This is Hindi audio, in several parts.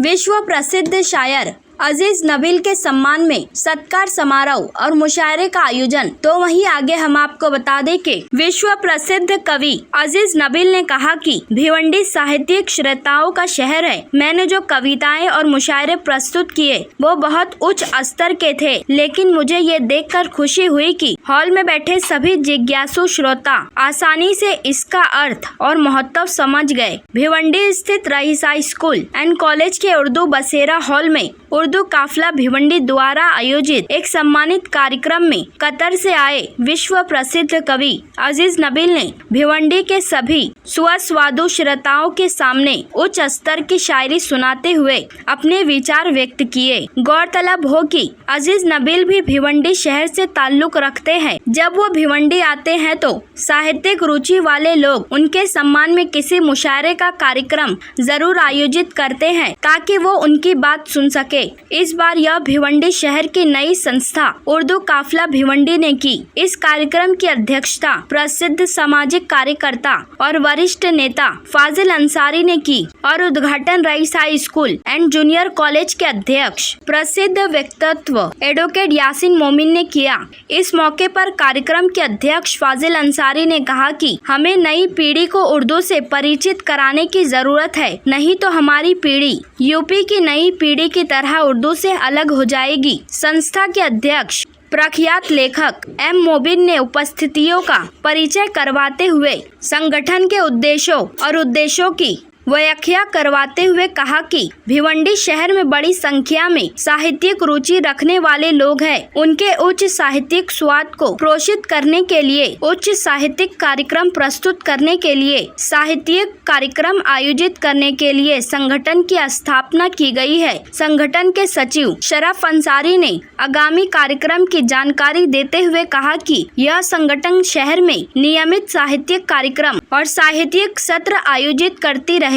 विश्व प्रसिद्ध शायर अजीज नबील के सम्मान में सत्कार समारोह और मुशायरे का आयोजन। तो वहीं आगे हम आपको बता दें कि विश्व प्रसिद्ध कवि अजीज नबील ने कहा कि भिवंडी साहित्यिक श्रोताओं का शहर है। मैंने जो कविताएं और मुशायरे प्रस्तुत किए वो बहुत उच्च स्तर के थे, लेकिन मुझे ये देखकर खुशी हुई कि हॉल में बैठे सभी जिज्ञासु श्रोता आसानी से इसका अर्थ और महत्व समझ गए। भिवंडी स्थित रईसा स्कूल एंड कॉलेज के उर्दू बसेरा हॉल में उर्दू काफिला भिवंडी द्वारा आयोजित एक सम्मानित कार्यक्रम में कतर से आए विश्व प्रसिद्ध कवि अजीज नबील ने भिवंडी के सभी सुस्वादु श्रोताओं के सामने उच्च स्तर की शायरी सुनाते हुए अपने विचार व्यक्त किए। गौरतलब हो कि अजीज नबील भी भिवंडी शहर से ताल्लुक रखते हैं। जब वो भिवंडी आते हैं तो साहित्यिक रुचि वाले लोग उनके सम्मान में किसी मुशायरे का कार्यक्रम जरूर आयोजित करते हैं ताकि वो उनकी बात सुन सके। इस बार यह भिवंडी शहर की नई संस्था उर्दू काफिला भिवंडी ने की। इस कार्यक्रम की अध्यक्षता प्रसिद्ध सामाजिक कार्यकर्ता और वरिष्ठ नेता फाजिल अंसारी ने की और उद्घाटन Raisa school and junior college के अध्यक्ष प्रसिद्ध व्यक्तित्व एडवोकेट यासीन मोमिन ने किया। इस मौके पर कार्यक्रम के अध्यक्ष फाजिल अंसारी ने कहा कि हमें नई पीढ़ी को उर्दू से परिचित कराने की जरूरत है, नहीं तो हमारी पीढ़ी यूपी की नई पीढ़ी की तरह उर्दू से अलग हो जाएगी। संस्था के अध्यक्ष प्रख्यात लेखक एम मोबिन ने उपस्थितियों का परिचय करवाते हुए संगठन के उद्देश्यों की व्याख्या करवाते हुए कहा कि भिवंडी शहर में बड़ी संख्या में साहित्यिक रुचि रखने वाले लोग हैं। उनके उच्च साहित्यिक स्वाद को प्रोत्साहित करने के लिए उच्च साहित्यिक कार्यक्रम प्रस्तुत करने के लिए साहित्यिक कार्यक्रम आयोजित करने के लिए संगठन की स्थापना की गई है। संगठन के सचिव शरफ अंसारी ने आगामी कार्यक्रम की जानकारी देते हुए कहा कि यह संगठन शहर में नियमित साहित्यिक कार्यक्रम और साहित्यिक सत्र आयोजित करती रहेगी।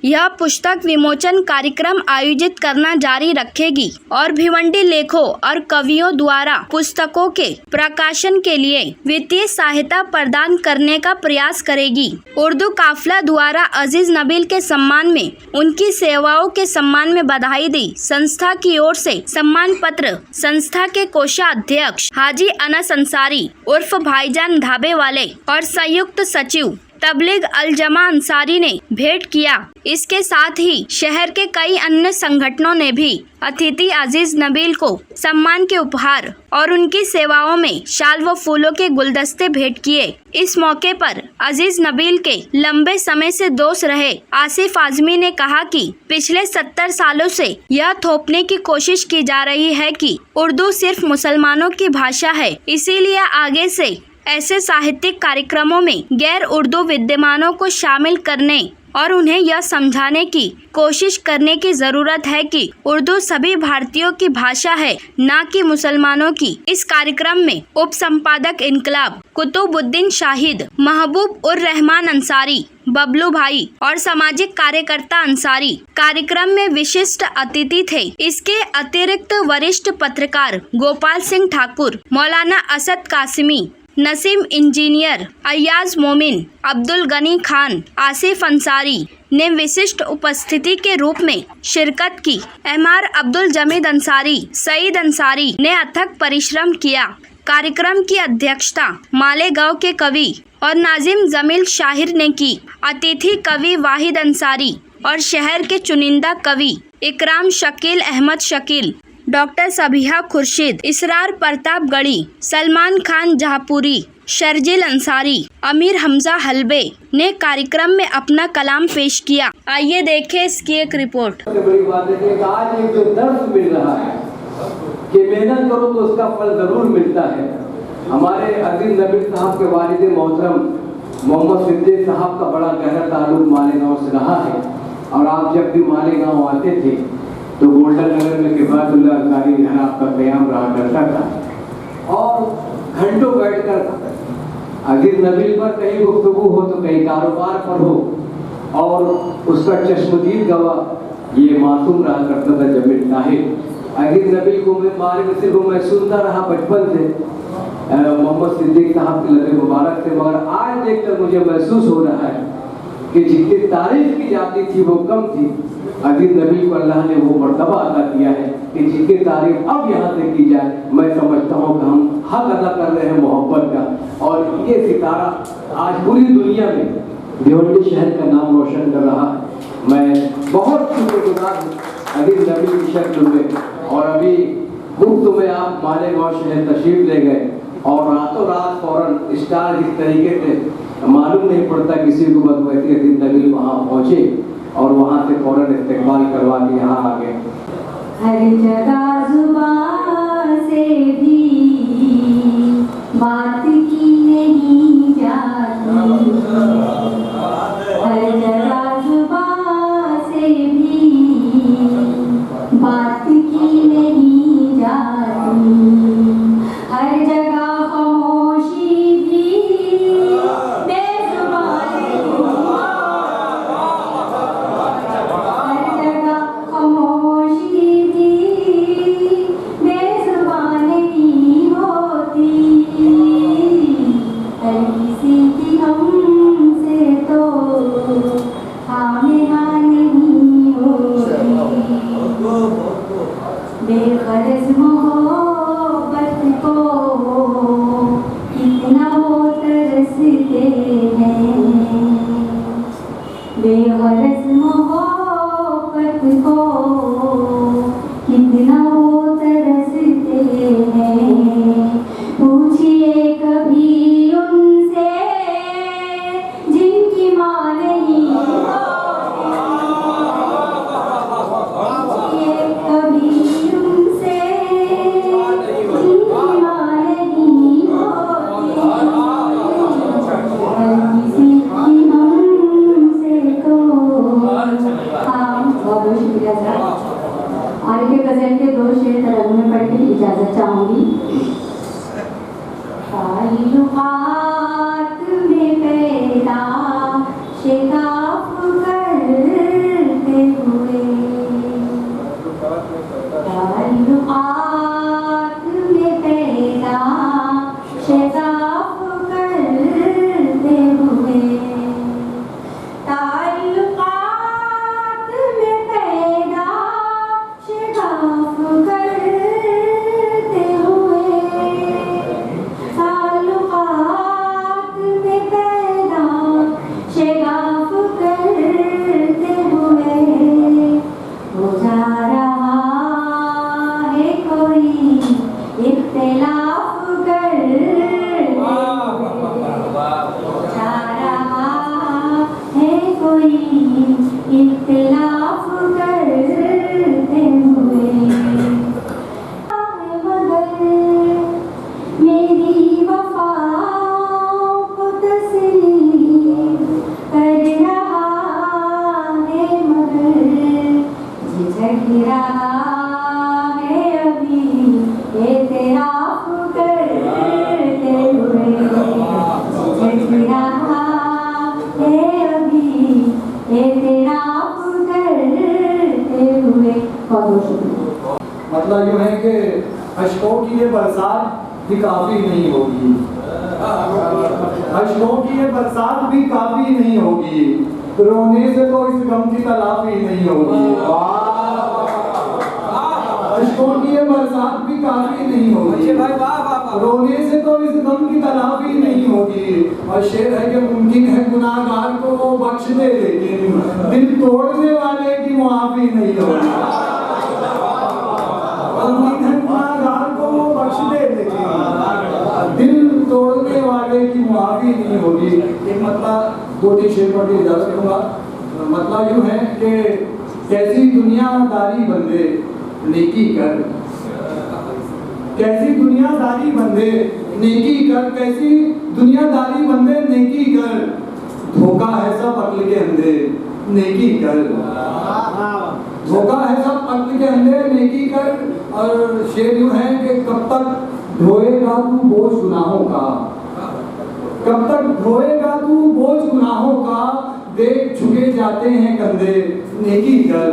यह पुस्तक विमोचन कार्यक्रम आयोजित करना जारी रखेगी और भिवंडी लेखकों और कवियों द्वारा पुस्तकों के प्रकाशन के लिए वित्तीय सहायता प्रदान करने का प्रयास करेगी। उर्दू काफिला द्वारा अजीज नबील के सम्मान में उनकी सेवाओं के सम्मान में बधाई दी। संस्था की ओर से सम्मान पत्र संस्था के कोषाध्यक्ष हाजी अनस अंसारी उर्फ भाईजान ढाबे वाले और संयुक्त सचिव तबलीग अल जमा अंसारी ने भेंट किया। इसके साथ ही शहर के कई अन्य संगठनों ने भी अतिथि अजीज नबील को सम्मान के उपहार और उनकी सेवाओं में शाल व फूलों के गुलदस्ते भेंट किए। इस मौके पर अजीज नबील के लंबे समय से दोस्त रहे आसिफ आजमी ने कहा कि पिछले 70 सालों से यह थोपने की कोशिश की जा रही है कि उर्दू सिर्फ मुसलमानों की भाषा है, इसीलिए आगे से ऐसे साहित्यिक कार्यक्रमों में गैर उर्दू विद्वानों को शामिल करने और उन्हें यह समझाने की कोशिश करने की जरूरत है कि उर्दू सभी भारतीयों की भाषा है, न कि मुसलमानों की। इस कार्यक्रम में उप संपादक इनकलाब कुतुबुद्दीन शाहिद, महबूब उर रहमान अंसारी, बबलू भाई और सामाजिक कार्यकर्ता अंसारी कार्यक्रम में विशिष्ट अतिथि थे। इसके अतिरिक्त वरिष्ठ पत्रकार गोपाल सिंह ठाकुर, मौलाना असद कासिमी, नसीम इंजीनियर, अयाज मोमिन, अब्दुल गनी खान, आसिफ अंसारी ने विशिष्ट उपस्थिति के रूप में शिरकत की। एमआर अब्दुल जमीद अंसारी, सईद अंसारी ने अथक परिश्रम किया। कार्यक्रम की अध्यक्षता मालेगांव के कवि और नाजिम जमील शाहिर ने की। अतिथि कवि वाहिद अंसारी और शहर के चुनिंदा कवि इकराम शकील अहमद शकील, डॉक्टर सबिहा खुर्शीद, इसरार प्रताप गढ़ी, सलमान खान जहापुरी, शर्जिल अंसारी, अमीर हमजा हलबे ने कार्यक्रम में अपना कलाम पेश किया। आइए देखें इसकी एक रिपोर्ट। बड़ी बात है कि आज एक जो दर्द मिल रहा है कि मेहनत करो तो उसका फल जरूर मिलता है। हमारे अजीज नबील साहब के वालिद मोहतरम मोहम्मद सिद्दीक साहब का बड़ा गहरा ताल्लुक मालेगांव से रहा है और आप जब भी मालेगांव आते थे तो गोल्डन नगर में किफायतुल्लाह अंसारी घर आपका कयाम रहा करता था और घंटों बैठकर अजीज नबील पर कहीं गुफ्तगू हो तो कहीं कारोबार पर हो और उसका चश्मदीद गवाह ये मासूम रहा करता था जमील साहिब। अजीज नबील को मैं बारे में सिर्फ मैं सुनता रहा बचपन से मोहम्मद सिद्दीक साहब के लबे मुबारक से, मगर आज देखकर मुझे महसूस हो रहा है कि जितनी तारीफ की जाती थी वो कम थी। अजीज नबी को अल्लाह ने वो मर्तबा अदा किया है कि जिसकी तारीफ अब यहाँ से की जाए, मैं समझता हूँ कि हम हक अदा कर रहे हैं मोहब्बत का। और ये सितारा आज पूरी दुनिया में भिवंडी शहर का नाम रोशन कर रहा है। मैं बहुत शुक्रगुजार हूँ अजीज नबी की शक्ल में। और अभी गुफ्त में आप मालेगांव शहर तशरीफ ले गए और रातों रात फौरन स्टार जिस तरीके से मालूम नहीं पड़ता किसी को, बस वैसे अजीज नबी वहाँ पहुँचे और वहाँ से फौरन इस्तेमाल करवा के यहाँ आ गए। हर जगह जुबान से भी बात की नहीं जाती, हर जगह जुबान से भी बात की नहीं जाती, हर जगह खामोशी भी बेजुबान हर जगह खामोशी भी बेजुबान नहीं होती, हर किसी की हमसे तो हाँ में हाँ नहीं होती। बेगरज मोहब्बत को कितना वो तरसते हैं, बेगरज मोहब्बत को कितना वो तरसते हैं। पूछिए कभी उनसे जिनकी माँ नहीं पूछिए कभी उनसे जिनकी माँ नहीं होती, हर किसी की हमसे तो हाँ। बहुत शुक्रिया सर। आगे के गजल के दो शेर तरंग में पढ़ के इजाजत चाहूंगी। ताल्लुकात में पैदा शिकाफ करते हुए, ताल्लुकात में पैदा शिकाफ करते हुए, ताल्लुकात में पैदा शिकाफ करते हुए, ताल्लुकात में पैदा शिकाफ करते हुए, हो जा रहा है कोई इख्तिलाफ करते हुए, जा रहा है कोई इख्तिलाफ करते हुए, मगर मेरी वफाओं को तस्लीम कर रहा है, मगर झिझक रहा है अभी एतराफ करते हुए, झिझक रहा है अभी एतराफ करते हुए। बहुत बहुत शुक्रिया। मतलब यूँ है कि अशकों की ये बरसात भी काफ़ी नहीं होगी, अशकों की ये बरसात भी काफ़ी नहीं होगी, रोने से तो इस गम की तलाफी नहीं होगी। अशकों की ये बरसात भी काफ़ी नहीं होगी, रोने से तो इस गम की तलाफी नहीं होगी। और शेर है कि मुमकिन है गुनाहगार को वो बख्श दे, लेकिन दिल तोड़ने वाले की मुआफी नहीं होगी। मुमकिन है गुनाहगार को वो बख्श दे, लेकिन दिल तोड़ने वाले की मुआफी नहीं होगी। एक मतलब दो तीन शेर पढ़ के इजाजत दूंगा। मतलब यूँ है कि कैसी दुनियादारी बंदे नेकी कर, कैसी दुनियादारी बंदे नेकी कर, कैसी दुनियादारी बंदे नेकी कर, धोखा है सब अक्ल के अंधे नेकी कर, धोखा है सब अक्ल के अंधे नेकी कर। और शेर यूँ है कि कब तक ढोएगा तू बोझ गुनाहों का, कब तक ढोएगा तू बोझ गुनाहों का, देख झुके जाते हैं कंधे नेकी कर,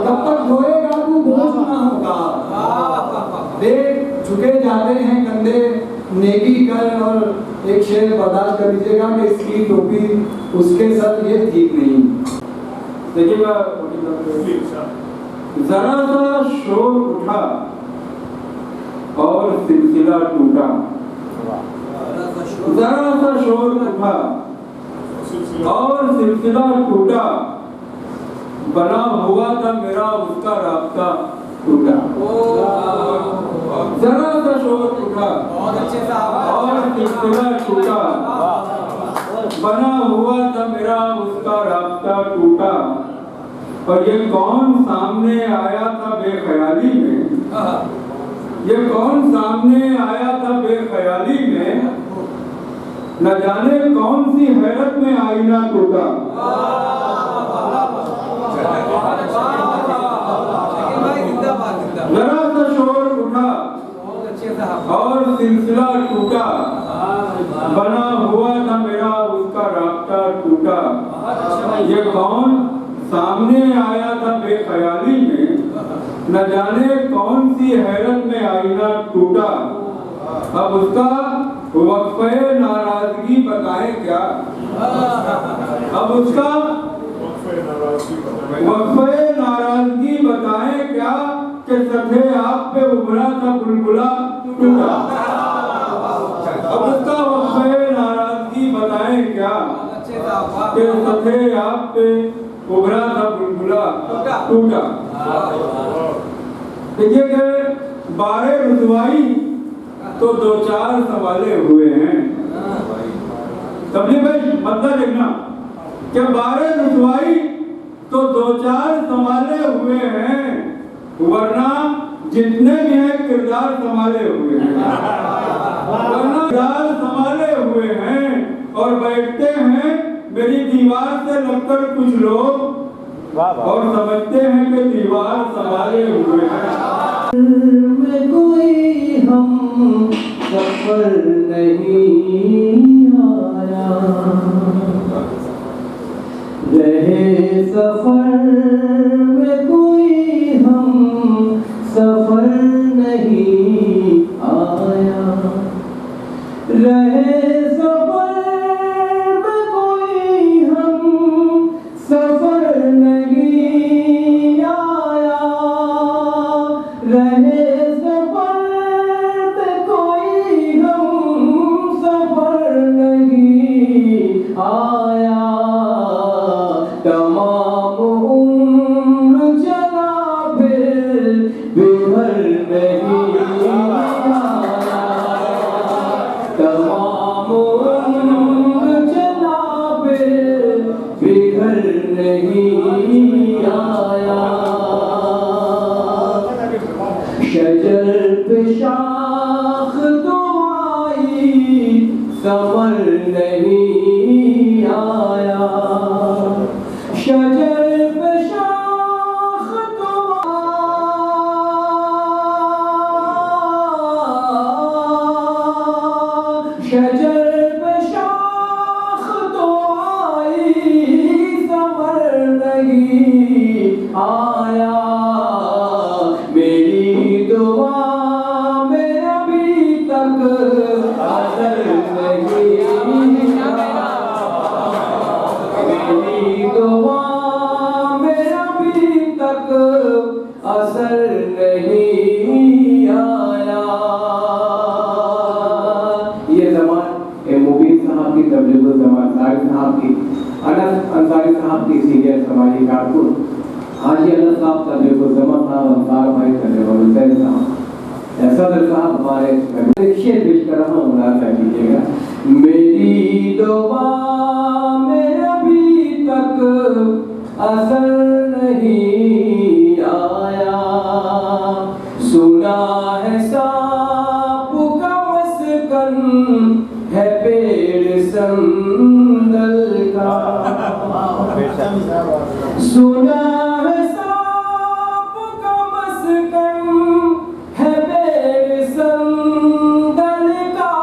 कब तक ढोएगा तू बोझ गुनाहों का, देख झुके जाते हैं कंधे नेकी कर। और एक शेर बर्दाश्त कर लीजिएगा कि इसकी टोपी उसके सर ये ठीक नहीं, देखिएगा, जरा सा शोर उठा और सिलसिला टूटा। जरा सा शोर उठा और सिलसिला टूटा, बना हुआ था मेरा उसका रास्ता टूटा। जरा सा शोर उठा और सिलसिला टूटा, बना हुआ था मेरा उसका रास्ता टूटा। और ये कौन सामने आया था बेख्याली में, ये कौन सामने आया था बेख्याली में, न जाने कौन सी हैरत में आईना टूटा। जरा सा शोर उठा और सिलसिला टूटा, बना हुआ था मेरा उसका रास्ता टूटा। ये कौन सामने आया था बेख्याली में, न जाने कौन सी हैरत में आईना टूटा। अब उसका वक्फे नाराजगी बताए क्या, अब उसका वक्फे नाराजगी बताए क्या, कि सथे आप पे उभरा था बुलबुला टूटा। अब उसका वक्फे नाराजगी बताए क्या, कि सथे आप पे उभरा था बुलबुला टूटा। देखिए कि बारे रुसवाई तो दो चार सवाले हुए हैं। तबलीग भाई मतलब देखना कि बारे रुसवाई तो दो चार सवाले हुए हैं, वरना जितने भी हैं किरदार संभाले हुए हैं, वरना किरदार संभाले हुए हैं। और बैठते हैं मेरी दीवार से लगकर कुछ लोग और समझते हैं कि दीवार संभाले हुए हैं। में कोई हम सफर नहीं आया, रहे सफर में कोई हम सफर नहीं आया, रहे सफर में कोई हम सफर नहीं आया, रहे सफर में कोई हम सफर नहीं आया। तमाम उम्र चला फिर बिघर नहीं आया, तमाम उम्र चला फिर बिघर नहीं आया। शजर पे शाख तो आई समर नहीं आया, शजर पे शाख तो शजर पे शाख तो आई समर नहीं आया। मेरी दुआ में अभी तक असर नहीं आया, मेरी दुआ में अभी तक असर नहीं आया। ये ज़मान मुबीन साहब की तबलीग ज़मान साहब की अनस अंसारी साहब की सीनियर समाजी कारकुन हाजी अल्लाह साहब तबलीग ज़मान साहब अंसार भाई तबलीग हुसैन साहब सदर साहब हमारे शेर पेश कर रहा हूँ, मुलाकात कीजिएगा। मेरी दुआ में अभी तक असर नहीं आया, सुना है सांप का मस्कन है पेड़ संदल का, सुना है सांप का मस्कन है पेड़ संदल का,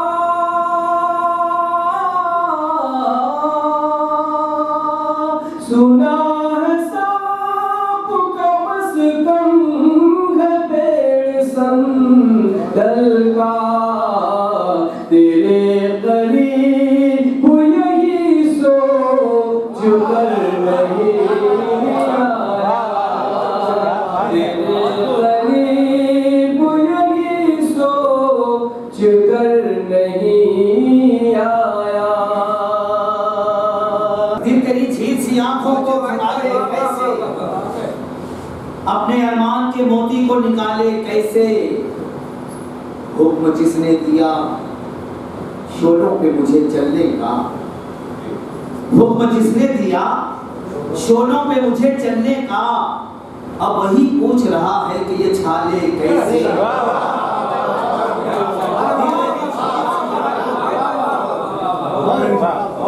सुना है सांप का मस्कन है पेड़ संदल का। तेरे करीब यही सोच कर नहीं कर नहीं आया। दिल तेरी झील सी आंखों को खंगाले कैसे, अपने अरमान के मोती को निकाले कैसे। हुक्म जिसने दिया शोलों पे मुझे चलने का, हुक्म जिसने दिया शोलों पे मुझे चलने का, अब वही पूछ रहा है कि ये छाले कैसे।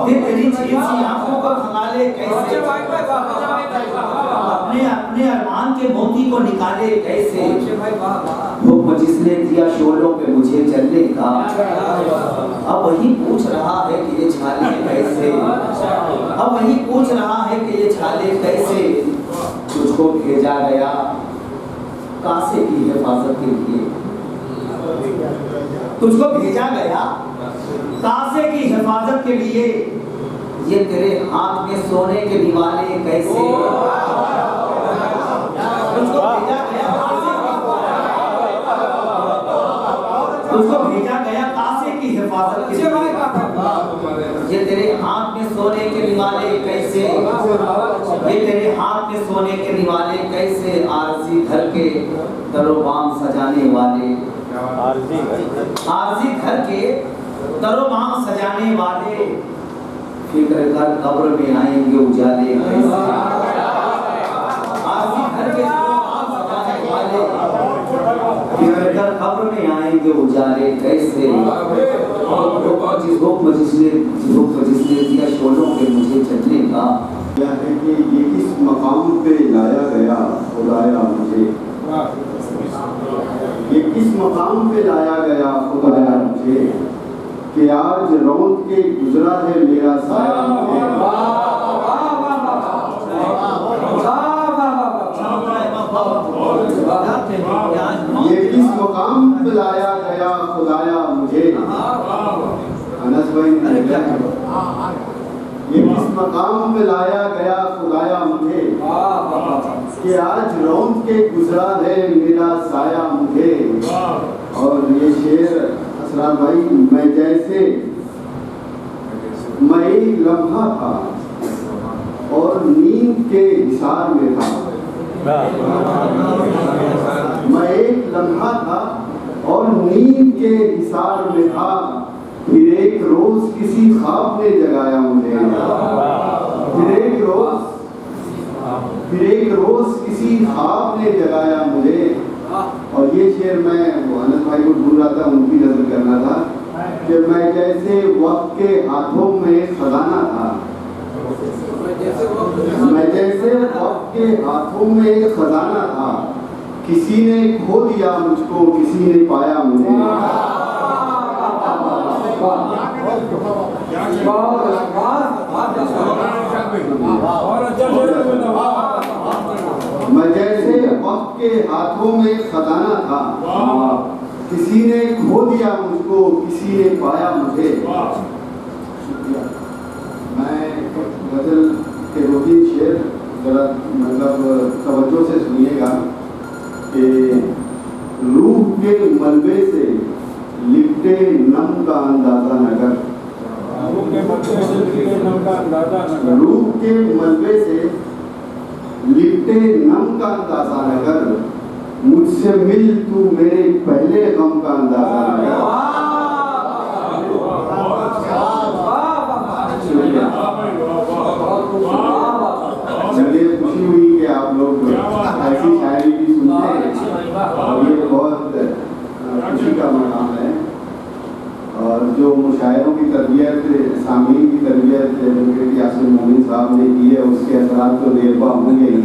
दिल तेरी झील सी आंखों को खंगाले कैसे, अपने अरमान के मोती को निकाले कैसे। हुक्म जिसने दिया शोलों पे मुझे चलने का, अब वही पूछ रहा है कि ये छाले कैसे, अब वही पूछ रहा है कि ये छाले कैसे। तुझको भेजा गया कासे की हिफाजत के लिए, तुझको भेजा गया कासे की हिफाजत के लिए। ये तेरे हाथ में सोने के दिवाले कैसे, तुझको भेजा गया तुझको भेजा गया कासे की हिफाजत के लिए। ये तेरे हाथ में सोने के दिवाले कैसे, ये तेरे हाथ में सोने के दिवाले कैसे। आरज़ी घर के दरोबाम सजाने वाले, आरज़ी घर के दरोबाम सजाने वाले, फिक्र कर कब्र में आएंगे उजाले कैसे। आरज़ी घर के दरोबाम सजाने वाले, फिक्र कर कब्र में आएंगे उजाले कैसे। हुक्म जिसने दिया शोलों पे मुझे चलने का। क्या है कि ये किस मकाम पे लाया गया खुदाया मुझे, ये किस मकाम पे लाया गया खुदाया मुझे, कि आज रौंद के गुजरा है मेरा साया मुझे। ये किस मकाम पे लाया गया खुदाया मुझे। अनस भाई ने क्या है, ये किस मकाम पे लाया गया खुदाया मुझे, कि आज रौंद के गुजरा है मेरा साया मुझे। और ये शेर असरार भाई, मैं एक लम्हा था और नींद के हिसार में था, मैं एक लम्हा था और नींद के हिसार में था। फिर एक रोज किसी ख्वाब ने जगाया मुझे, फिर एक रोज किसी ख्वाब ने जगाया मुझे। और ये शेर मैं अनस भाई को ढूंढ रहा था, उनकी नजर करना था कि मैं जैसे वक्त के हाथों में खजाना था, मैं जैसे वक्त के हाथों में एक खजाना था। किसी ने खो दिया मुझको, किसी ने पाया मुझे। मैं जैसे वक्त के हाथों में खजाना था, किसी ने खो दिया मुझको, किसी ने पाया मुझे। मैं गजल के 2-3 शेर जरा मतलब तवज्जो से सुनिएगा कि रूह के मलबे से लिपटे नम का अंदाजा नगर, रूह के मलबे से लिपटे नम का अंदाजा नगर, मुझसे मिल तू मेरे पहले गम का अंदाजा नगर। चलिए, खुशी हुई कि आप लोग ऐसी शायरी भी सुनते हैं और ये बहुत खुशी का मकाम है। और जो मुशायरों की तरबियत, सामीन की तरबियत यासिर मोमिन साहब ने की है, उसके असरात तो देरपा होंगे ही।